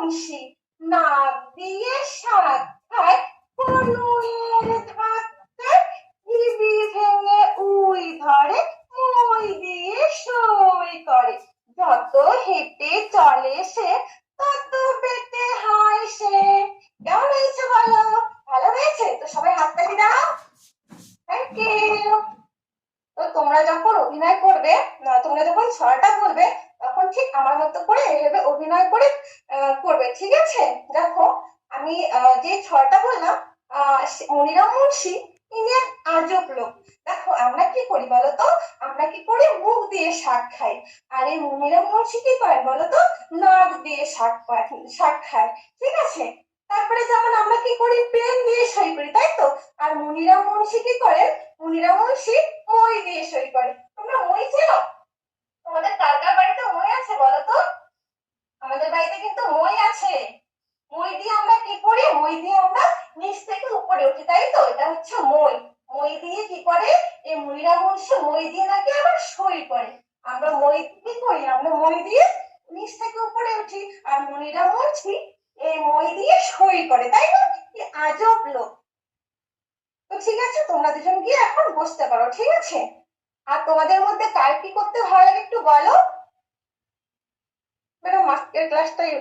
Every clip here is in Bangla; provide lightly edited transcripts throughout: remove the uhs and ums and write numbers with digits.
মুন্সি নাক দিয়ে শাক খায়, কনুইয়ের ধাক্কা ঢিবি ভেঙে উই ধরে, মই দিয়ে সই করে। যত হেঁটে চলে সে, তত পেটে হয় সে। কেমন হয়েছে বলো? ভালো হয়েছে তো, সবাই হাততালি দাও। Thank you. তো তোমরা যখন অভিনয় করবে, তোমরা যখন ছড়াটা বলবে, তখন ঠিক আমার মতো করে এভাবে অভিনয় করে করবে, ঠিক আছে? দেখো, আমি যে ছড়াটা বললাম, মনিরাম মুন্সি, ইনি এক আজব লোক। দেখো, আমরা কি করি বলতো? আমরা কি করি? মুখ দিয়ে শাক খাই। আর এই মনিরাম মুন্সি কি করে বলতো? নাক দিয়ে শাক খায়, ঠিক আছে? তারপরে যেমন আমরা কি করি? পেন দিয়ে সই করি, তাই তো? আর মনিরাম মুন্সি কি করে? মনিরাম মুন্সি মই দিয়ে সই করে। তোমরা মই চেনো? তোমাদের কার কার বাড়িতে মই আছে বলো তো? আমাদের বাড়িতে কিন্তু মই আছে। মই দিয়ে আমরা কি করি? মই দিয়ে আমরা নিচ থেকে উপরে উঠি, তাই তো? এটা হচ্ছে মই। মই দিয়ে কি করে? এই মনিরাম মুন্সি মই দিয়ে নাকি আবার সই করে। আমরা মই কি করি? আমরা মই দিয়ে নিচ থেকে উপরে উঠি, আর মনিরাম মুন্সি এই মই দিয়ে সই করে, তাই না? কি আজব লোক। তো ঠিক আছে, তোমরা দুজন গিয়ে এখন বসতে পারো, ঠিক আছে? আর তোমাদের মধ্যে কার কি করতে ভালো লাগে একটু বলো। ম্যাডাম, আজকের ক্লাসটাই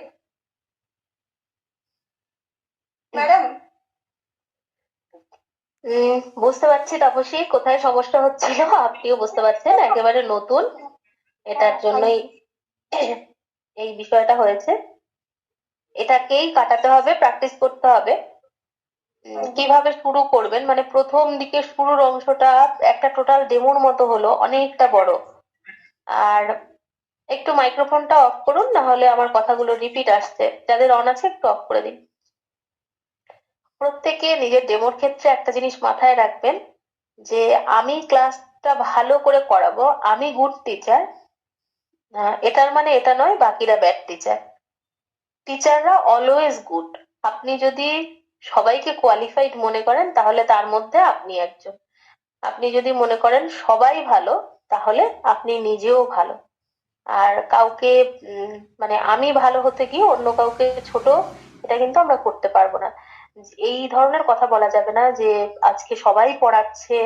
ম্যাডাম। বুঝতে পারছি তাপসী, কোথায় সমস্যা হচ্ছিল। আপনিও বুঝতে পারছেন, একেবারে নতুন, এটার জন্যই এই বিষয়টা হয়েছে। এটাকেই কাটাতে হবে, প্র্যাকটিস করতে হবে। কিভাবে শুরু করবেন, মানে প্রথম দিকে শুরুর অংশটা একটা টোটাল ডেমোর মতো হলো, অনেকটা বড়। আর একটু মাইক্রোফোনটা অফ করুন, না হলে আমার কথাগুলো রিপিট আসছে। যাদের অন আছে একটু অফ করে দিন। প্রত্যেকে নিজের ডেমোর ক্ষেত্রে একটা জিনিস মাথায় রাখবেন, যে আমি ক্লাসটা ভালো করে করাবো, আমি গুড টিচার। এটার মানে এটা নয় বাকিরা ব্যাড টিচার। টিচাররা অলওয়েজ গুড। আপনি যদি সবাইকে কোয়ালিফাইড মনে করেন, তাহলে তার মধ্যে আপনি একজন। আপনি যদি মনে করেন সবাই ভালো, তাহলে আপনি নিজেও ভালো। আর কাউকে মানে আমি ভালো হতে গিয়ে অন্য কাউকে ছোট, এটা কিন্তু আমরা করতে পারবো না। এই ধরনের কথা বলা যাবে না যে আজকে সবাই পড়াচ্ছে,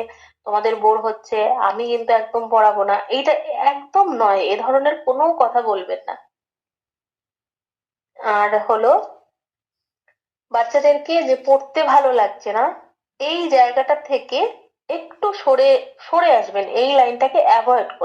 তোমাদের বোর হচ্ছে, আমি কিন্তু একদম পড়াবো না, এইটা একদম নয়। এ ধরনের কোনো কথা বলবেন না। আর হলো, বাচ্চাদেরকে যে পড়তে ভালো লাগছে না, এই জায়গাটা থেকে একটু সরে সরে আসবেন, এই লাইনটাকে অ্যাভয়েড